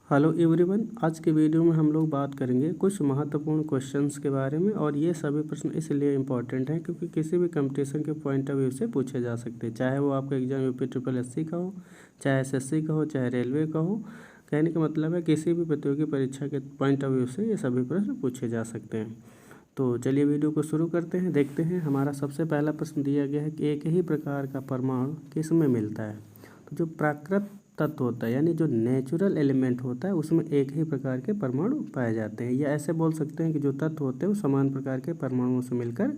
Hello everyone, आज के video में हम लोग बात करेंगे कुछ महत्वपूर्ण क्वेश्चंस के बारे में। और ये सभी प्रश्न इसलिए इम्पोर्टेंट हैं क्योंकि किसी भी कंपटीशन के पॉइंट ऑफ व्यू से पूछे जा सकते हैं, चाहे वो आपका एग्जाम यूपी SSSC का हो, चाहे SSC का हो, चाहे रेलवे का हो। कहने का मतलब है किसी भी प्रतियोगी परीक्षा के पॉइंट ऑफ व्यू से ये सभी प्रश्न पूछे जा सकते हैं। तो चलिए वीडियो को शुरू करते हैं। देखते हैं, हमारा सबसे पहला प्रश्न दिया गया है कि एक ही प्रकार का परमाणु किस में मिलता है। तो जो प्राकृत तत्व होता है यानी जो नेचुरल एलिमेंट होता है उसमें एक ही प्रकार के परमाणु पाए जाते हैं, या ऐसे बोल सकते हैं कि जो तत्व होते हैं वो समान प्रकार के परमाणुओं से मिलकर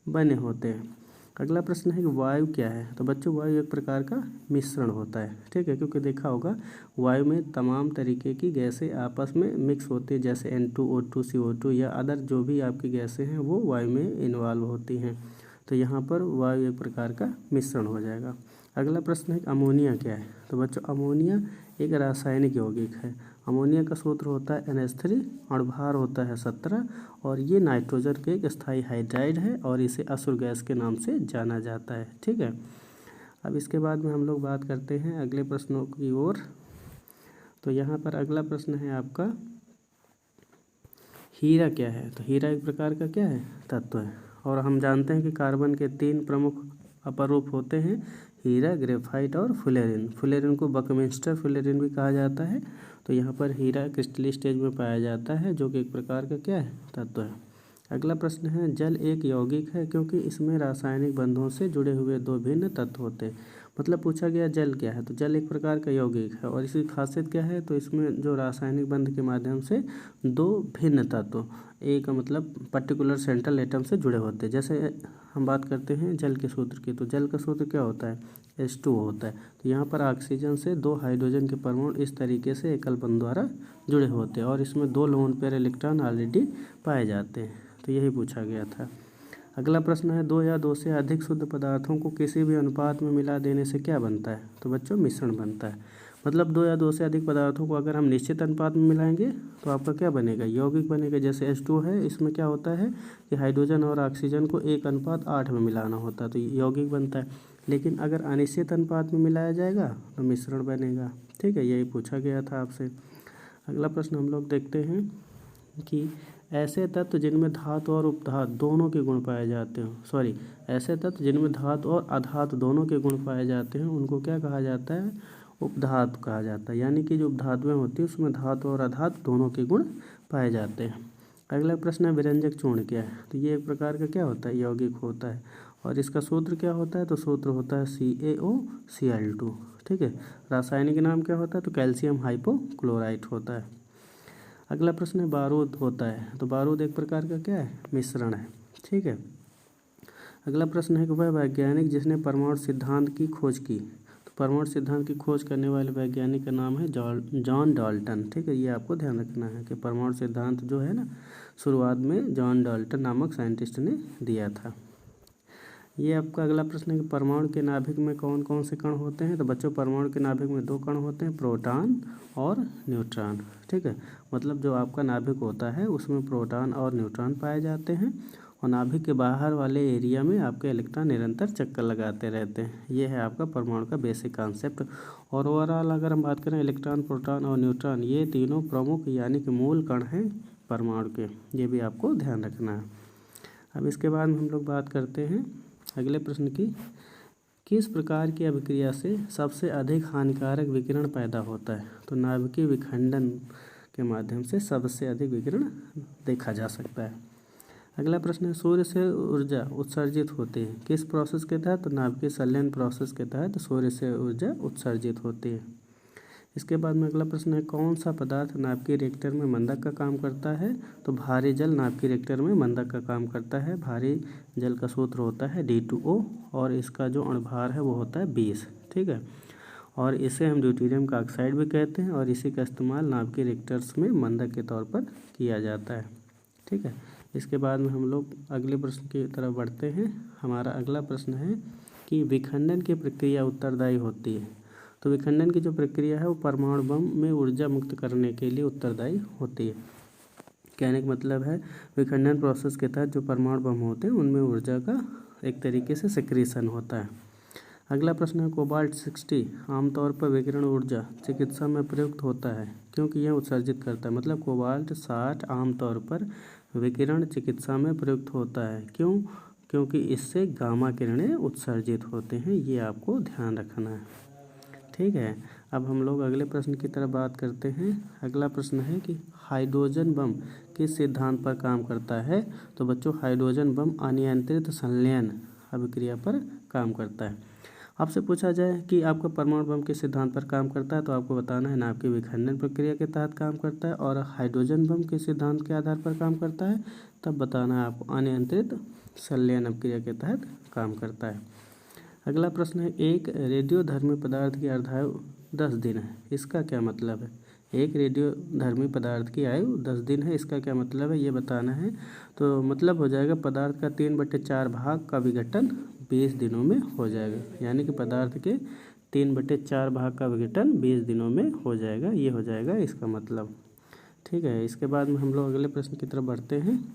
बने होते हैं। अगला प्रश्न है कि वायु क्या है। तो बच्चों, वायु एक प्रकार का मिश्रण होता है, ठीक है, क्योंकि देखा होगा वायु में तमाम तरीके की गैसें आपस में मिक्स होती है, जैसे N2 O2 CO2 या अदर जो भी आपकी गैसें हैं वो वायु में इन्वॉल्व होती हैं। तो यहाँ पर वायु एक प्रकार का मिश्रण हो जाएगा। अगला प्रश्न है कि अमोनिया क्या है। तो बच्चों, अमोनिया एक रासायनिक यौगिक है। अमोनिया का सूत्र होता है NH3, अणुभार होता है 17, और ये नाइट्रोजन के एक स्थायी हाइड्राइड है और इसे असुर गैस के नाम से जाना जाता है, ठीक है। अब इसके बाद में हम लोग बात करते हैं अगले प्रश्नों की ओर। तो यहाँ पर अगला प्रश्न है आपका, हीरा क्या है। तो हीरा एक प्रकार का क्या है, तत्व है। और हम जानते हैं कि कार्बन के 3 प्रमुख अपरूप होते हैं, हीरा, ग्रेफाइट और फुलेरिन। फुलेरिन को बकमिंस्टर फुलेरिन भी कहा जाता है। तो यहाँ पर हीरा क्रिस्टली स्टेज में पाया जाता है, जो कि एक प्रकार का क्या है, तत्व है। अगला प्रश्न है, जल एक यौगिक है क्योंकि इसमें रासायनिक बंधों से जुड़े हुए 2 भिन्न तत्व होते हैं। मतलब पूछा गया जल क्या है। तो जल एक प्रकार का यौगिक है और इसकी खासियत क्या है, तो इसमें जो रासायनिक बंध के माध्यम से 2 भिन्न तत्व एक मतलब पर्टिकुलर सेंट्रल एटम से जुड़े होते हैं। जैसे हम बात करते हैं जल के सूत्र की, तो जल का सूत्र क्या होता है, H2O होता है। तो यहाँ पर ऑक्सीजन से 2 हाइड्रोजन के परमाणु इस तरीके से एकल बंध द्वारा जुड़े होते हैं और इसमें 2 लोन पेयर इलेक्ट्रॉन ऑलरेडी पाए जाते हैं। तो यही पूछा गया था। अगला प्रश्न है, 2 या 2 से अधिक शुद्ध पदार्थों को किसी भी अनुपात में मिला देने से क्या बनता है। तो बच्चों, मिश्रण बनता है। मतलब 2 या 2 से अधिक पदार्थों को अगर हम निश्चित अनुपात में मिलाएंगे तो आपका क्या बनेगा, यौगिक बनेगा। जैसे H2 है, इसमें क्या होता है कि हाइड्रोजन और ऑक्सीजन को 1:8 में मिलाना होता है, तो यौगिक बनता है। लेकिन अगर अनिश्चित अनुपात में मिलाया जाएगा तो मिश्रण बनेगा, ठीक है। यही पूछा गया था आपसे। अगला प्रश्न हम लोग देखते हैं कि ऐसे तत्व जिनमें धातु और उपधातु दोनों के गुण पाए जाते हैं, ऐसे तत्व जिनमें धातु और अधातु दोनों के गुण पाए जाते हैं उनको क्या कहा जाता है, उपधातु कहा जाता है। यानी कि जो उपधातुएं होती है उसमें धातु और अधातु दोनों के गुण पाए जाते हैं। अगला प्रश्न है, विरंजक चूर्ण क्या है। तो ये एक प्रकार का क्या होता है, यौगिक होता है। और इसका सूत्र क्या होता है, तो सूत्र होता है CaOCl2, ठीक है। रासायनिक नाम क्या होता है, तो कैल्शियम हाइपोक्लोराइट होता है। अगला प्रश्न है, बारूद होता है। तो बारूद एक प्रकार का क्या है, मिश्रण है, ठीक है। अगला प्रश्न है कि वह वैज्ञानिक जिसने परमाणु सिद्धांत की खोज की। तो परमाणु सिद्धांत की खोज करने वाले वैज्ञानिक का नाम है जॉन डाल्टन, ठीक है। ये आपको ध्यान रखना है कि परमाणु सिद्धांत जो है ना, शुरुआत में जॉन डाल्टन नामक साइंटिस्ट ने दिया था। ये आपका अगला प्रश्न है कि परमाणु के नाभिक में कौन कौन से कण होते हैं। तो बच्चों, परमाणु के नाभिक में 2 कण होते हैं, प्रोटॉन और न्यूट्रॉन, ठीक है। मतलब जो आपका नाभिक होता है उसमें प्रोटॉन और न्यूट्रॉन पाए जाते हैं, और नाभिक के बाहर वाले एरिया में आपके इलेक्ट्रॉन निरंतर चक्कर लगाते रहते हैं। ये है आपका परमाणु का बेसिक कॉन्सेप्ट। और ओवरऑल अगर हम बात करें, इलेक्ट्रॉन, प्रोटॉन और न्यूट्रॉन ये तीनों प्रमुख यानी कि मूल कण हैं परमाणु के, ये भी आपको ध्यान रखना है। अब इसके बाद हम लोग बात करते हैं अगले प्रश्न की, किस प्रकार की अभिक्रिया से सबसे अधिक हानिकारक विकिरण पैदा होता है। तो नाभिकीय विखंडन के माध्यम से सबसे अधिक विकिरण देखा जा सकता है। अगला प्रश्न है, सूर्य से ऊर्जा उत्सर्जित होती है किस प्रोसेस के तहत। तो नाभिकीय संलयन प्रोसेस के तहत सूर्य से ऊर्जा उत्सर्जित होती है। इसके बाद में अगला प्रश्न है, कौन सा पदार्थ नाभिकीय रिएक्टर में मंदक का काम करता है। तो भारी जल नाभिकीय रिएक्टर में मंदक का काम करता है। भारी जल का सूत्र होता है D2O और इसका जो अणुभार है वो होता है 20, ठीक है। और इसे हम ड्यूटेरियम का ऑक्साइड भी कहते हैं और इसी का इस्तेमाल नाभिकीय रिएक्टर्स में मंदक के तौर पर किया जाता है, ठीक है। इसके बाद में हम लोग अगले प्रश्न की तरफ बढ़ते हैं। हमारा अगला प्रश्न है कि विखंडन की प्रक्रिया उत्तरदायी होती है। तो विखंडन की जो प्रक्रिया है वो परमाणु बम में ऊर्जा मुक्त करने के लिए उत्तरदायी होती है। कहने का मतलब है विखंडन प्रोसेस के तहत जो परमाणु बम होते हैं उनमें ऊर्जा का एक तरीके से सिक्रीशन होता है। अगला प्रश्न है कोबाल्ट 60 आमतौर पर विकिरण ऊर्जा चिकित्सा में प्रयुक्त होता है क्योंकि यह उत्सर्जित करता है। मतलब कोबाल्ट 60 आमतौर पर विकिरण चिकित्सा में प्रयुक्त होता है। क्यों? क्योंकि इससे गामा किरणें उत्सर्जित होते हैं। ये आपको ध्यान रखना है। ठीक है, अब हम लोग अगले प्रश्न की तरफ बात करते हैं। अगला प्रश्न है कि हाइड्रोजन बम किस सिद्धांत पर काम करता है। तो बच्चों हाइड्रोजन बम अनियंत्रित संलयन अभिक्रिया पर काम करता है। आपसे पूछा जाए कि आपका परमाणु बम किस सिद्धांत पर काम करता है तो आपको बताना है नाभिक विखंडन प्रक्रिया के तहत काम करता है। और हाइड्रोजन बम किस सिद्धांत के आधार पर काम करता है तब बताना है आपको अनियंत्रित संलयन अभिक्रिया के तहत काम करता है। अगला प्रश्न है एक रेडियोधर्मी पदार्थ की अर्धायु 10 दिन है, इसका क्या मतलब है। एक रेडियोधर्मी पदार्थ की आयु 10 दिन है, इसका क्या मतलब है ये बताना है। तो मतलब हो जाएगा पदार्थ का 3/4 भाग का विघटन 20 दिनों में हो जाएगा। यानी कि पदार्थ के 3/4 भाग का विघटन 20 दिनों में हो जाएगा, ये हो जाएगा इसका मतलब। ठीक है, इसके बाद में हम लोग अगले प्रश्न की तरफ बढ़ते हैं।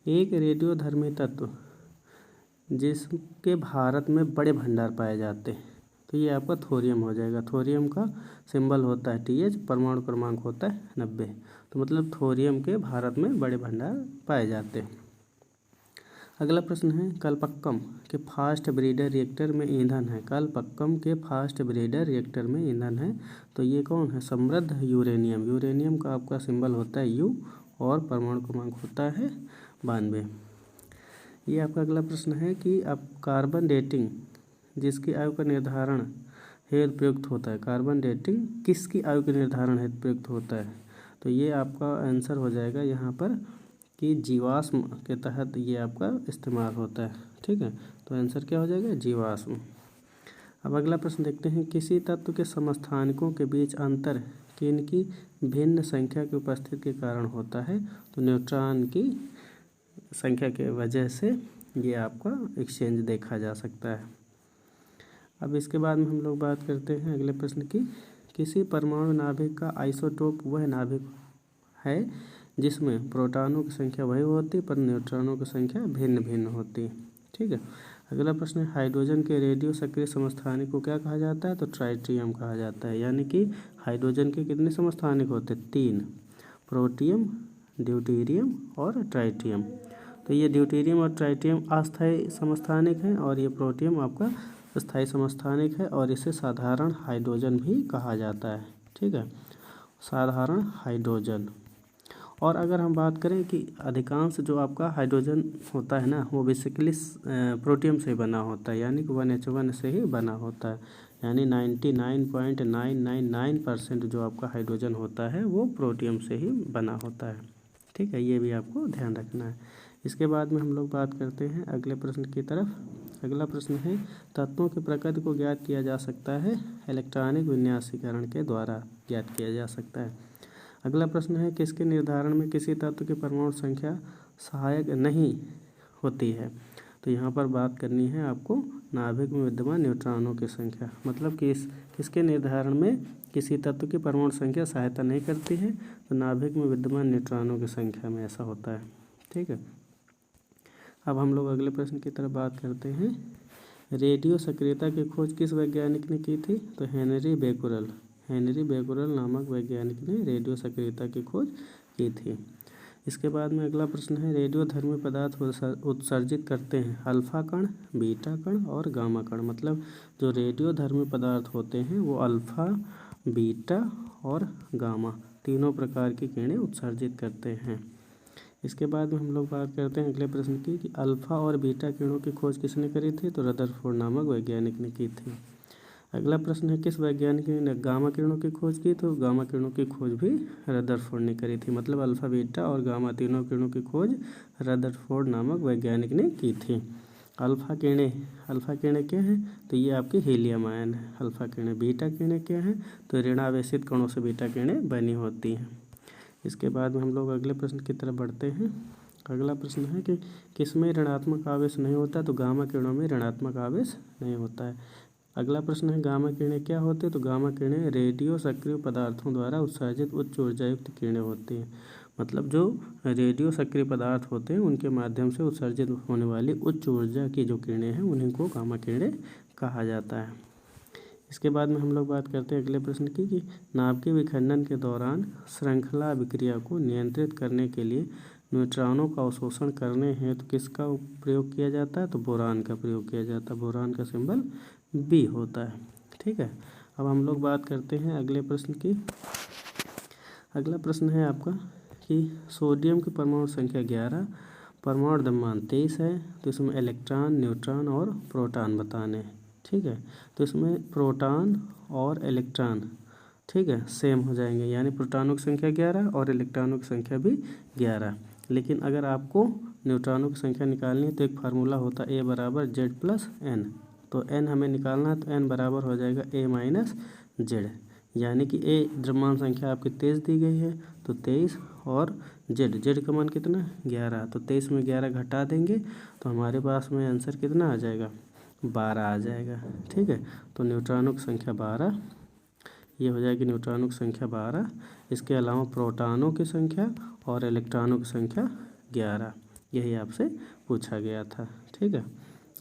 एक रेडियोधर्मी तत्व जिसके भारत में बड़े भंडार पाए जाते हैं तो ये आपका थोरियम हो जाएगा। थोरियम का सिंबल होता है TH, परमाणु क्रमांक होता है 90। तो मतलब थोरियम के भारत में बड़े भंडार पाए जाते हैं। अगला प्रश्न है कलपक्कम के फास्ट ब्रीडर रिएक्टर में ईंधन है। कलपक्कम के फास्ट ब्रीडर रिएक्टर में ईंधन है तो ये कौन है, समृद्ध यूरेनियम। यूरेनियम का आपका सिंबल होता है U और परमाणु क्रमांक होता है 92। ये आपका अगला प्रश्न है कि आप कार्बन डेटिंग जिसकी आयु का निर्धारण हेतु प्रयुक्त होता है। कार्बन डेटिंग किसकी आयु के निर्धारण हेतु प्रयुक्त होता है तो ये आपका आंसर हो जाएगा यहाँ पर कि जीवाश्म के तहत ये आपका इस्तेमाल होता है। ठीक है, तो आंसर क्या हो जाएगा, जीवाश्म। अब अगला प्रश्न देखते हैं किसी तत्व के समस्थानिकों के बीच अंतर किनकी भिन्न संख्या की उपस्थिति के कारण होता है। तो न्यूट्रॉन की संख्या के वजह से ये आपका एक्सचेंज देखा जा सकता है। अब इसके बाद में हम लोग बात करते हैं अगले प्रश्न की। किसी परमाणु नाभिक का आइसोटोप वह नाभिक है जिसमें प्रोटॉनों की संख्या वही होती है पर न्यूट्रॉनों की संख्या भिन्न भिन्न होती है। ठीक है, अगला प्रश्न है हाइड्रोजन के रेडियो सक्रिय समस्थानिक को क्या कहा जाता है तो ट्राइटियम कहा जाता है। यानी कि हाइड्रोजन के कितने समस्थानिक होते हैं, 3, प्रोटियम, ड्यूटेरियम और ट्राइटियम। तो ये ड्यूटेरियम और ट्राइटियम अस्थायी समस्थानिक हैं और ये प्रोटियम आपका स्थायी समस्थानिक है और इसे साधारण हाइड्रोजन भी कहा जाता है। ठीक है, साधारण हाइड्रोजन। और अगर हम बात करें कि अधिकांश जो आपका हाइड्रोजन होता है ना वो बेसिकली प्रोटियम से बना होता है, यानी कि 1H1 से ही बना होता है। यानी 99.999% जो आपका हाइड्रोजन होता है वो प्रोटियम से ही बना होता है। ठीक है, ये भी आपको ध्यान रखना है। इसके बाद में हम लोग बात करते हैं अगले प्रश्न की तरफ। अगला प्रश्न है तत्वों की प्रकृति को ज्ञात किया जा सकता है इलेक्ट्रॉनिक विन्यासीकरण के द्वारा ज्ञात किया जा सकता है। अगला प्रश्न है किसके निर्धारण में किसी तत्व की परमाणु संख्या सहायक नहीं होती है। तो यहाँ पर बात करनी है आपको नाभिक में विद्यमान न्यूट्रॉनों की संख्या। मतलब कि किसके निर्धारण में किसी तत्व की परमाणु संख्या सहायता नहीं करती है तो नाभिक में विद्यमान न्यूट्रॉनों की संख्या में ऐसा होता है। ठीक है, अब हम लोग अगले प्रश्न की तरफ बात करते हैं। रेडियो सक्रियता की खोज किस वैज्ञानिक ने की थी तो हेनरी बेकुरल नामक वैज्ञानिक ने रेडियो सक्रियता की खोज की थी। इसके बाद में अगला प्रश्न है रेडियोधर्मी पदार्थ उत्सर्जित करते हैं अल्फा कण, बीटा कण और गामा कण। मतलब जो रेडियोधर्मी पदार्थ होते हैं वो अल्फा, बीटा और गामा तीनों प्रकार की किरणें उत्सर्जित करते हैं। इसके बाद में हम लोग बात करते हैं अगले प्रश्न की कि अल्फा और बीटा किरणों की खोज किसने करी थी तो रदरफोर्ड नामक वैज्ञानिक ने की थी। अगला प्रश्न है किस वैज्ञानिक ने गामा किरणों की खोज की तो गामा किरणों की खोज भी रदरफोर्ड ने करी थी। मतलब अल्फा, बीटा और गामा तीनों किरणों की खोज रदरफोर्ड नामक वैज्ञानिक ने की थी। अल्फा किरणें क्या हैं तो ये आपके हीलियम आयन है अल्फा किरणें। बीटा किरणें क्या हैं तो ऋणावेशित कणों से बीटा किरणें बनी होती हैं। इसके बाद में हम लोग अगले प्रश्न की तरफ बढ़ते हैं। अगला प्रश्न है कि किसमें ऋणात्मक आवेश नहीं होता तो गामा किरणों में ऋणात्मक आवेश नहीं होता है। अगला प्रश्न है गामा किरणें क्या होती है तो गामा किरणें रेडियो सक्रिय पदार्थों द्वारा उत्सर्जित उच्च ऊर्जायुक्त किरणें होती हैं। मतलब जो रेडियो सक्रिय पदार्थ होते हैं उनके माध्यम से उत्सर्जित होने वाली उच्च ऊर्जा की जो किरणें हैं उन्हीं को गामा किरणें कहा जाता है। इसके बाद में हम लोग बात करते हैं अगले प्रश्न की कि नाभिकीय विखंडन के दौरान श्रृंखला अभिक्रिया को नियंत्रित करने के लिए न्यूट्रॉनों का अवशोषण करने हेतु किसका प्रयोग किया जाता है? तो बोरान का प्रयोग किया जाता है। बोरान का सिंबल बी होता है। ठीक है, अब हम लोग बात करते हैं अगले प्रश्न की। अगला प्रश्न है आपका कि सोडियम की परमाणु संख्या 11, परमाणु द्रव्यमान 23 है, तो इसमें इलेक्ट्रॉन, न्यूट्रॉन और प्रोटॉन बताने हैं। ठीक है, तो इसमें प्रोटॉन और इलेक्ट्रॉन ठीक है सेम हो जाएंगे, यानी प्रोटॉनों की संख्या 11 और इलेक्ट्रॉनों की संख्या भी 11। लेकिन अगर आपको न्यूट्रॉनों की संख्या निकालनी है तो एक फार्मूला होता है A = Z+N। तो n हमें निकालना है तो n बराबर हो जाएगा A - Z, यानी कि A द्रव्यमान संख्या आपकी 23 दी गई है तो 23 और Z का मान कितना 11, तो 23 में 11 घटा देंगे तो हमारे पास में आंसर कितना आ जाएगा 12 आ जाएगा। ठीक है, तो न्यूट्रॉनों की संख्या 12, ये हो जाएगी न्यूट्रॉनों की संख्या 12। इसके अलावा प्रोटॉनों की संख्या और इलेक्ट्रॉनों की संख्या 11, यही आपसे पूछा गया था। ठीक है,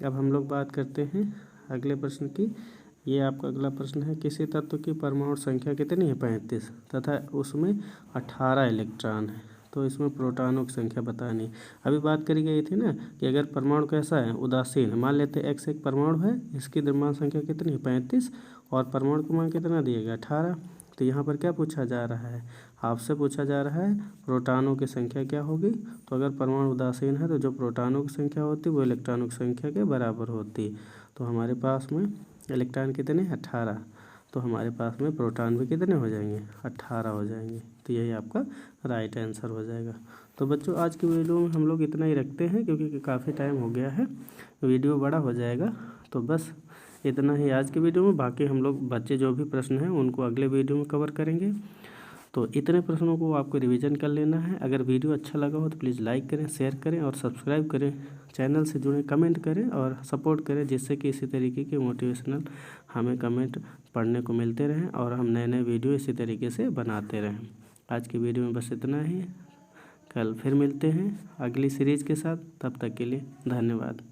अब हम लोग बात करते हैं अगले प्रश्न की। ये आपका अगला प्रश्न है, किसी तत्व की परमाणु संख्या कितनी है 35 तथा उसमें 18 इलेक्ट्रॉन है, तो इसमें प्रोटॉनों की संख्या बतानी। अभी बात करी गई थी ना कि अगर परमाणु कैसा है उदासीन, मान लेते हैं x एक परमाणु है, इसकी द्रव्यमान संख्या कितनी है 35 और परमाणु का मान कितना दिया गया 18। तो यहाँ पर क्या पूछा जा रहा है, आपसे पूछा जा रहा है प्रोटॉनों की संख्या क्या होगी। तो अगर परमाणु उदासीन है तो जो प्रोटॉनों की संख्या होती है वो इलेक्ट्रॉनों की संख्या के बराबर होती। तो हमारे पास में इलेक्ट्रॉन कितने 18, तो हमारे पास में प्रोटॉन भी कितने हो जाएंगे 18 हो जाएंगे। तो यही आपका राइट आंसर हो जाएगा। तो बच्चों आज की वीडियो में हम लोग इतना ही रखते हैं क्योंकि काफ़ी टाइम हो गया है, वीडियो बड़ा हो जाएगा। तो बस इतना ही आज की वीडियो में, बाकी हम लोग बच्चे जो भी प्रश्न हैं उनको अगले वीडियो में कवर करेंगे। तो इतने प्रश्नों को आपको रिवीजन कर लेना है। अगर वीडियो अच्छा लगा हो तो प्लीज़ लाइक करें, शेयर करें और सब्सक्राइब करें, चैनल से जुड़ें, कमेंट करें और सपोर्ट करें, जिससे कि इसी तरीके के मोटिवेशनल हमें कमेंट पढ़ने को मिलते रहें और हम नए नए वीडियो इसी तरीके से बनाते रहें। आज की वीडियो में बस इतना ही, कल फिर मिलते हैं अगली सीरीज़ के साथ। तब तक के लिए धन्यवाद।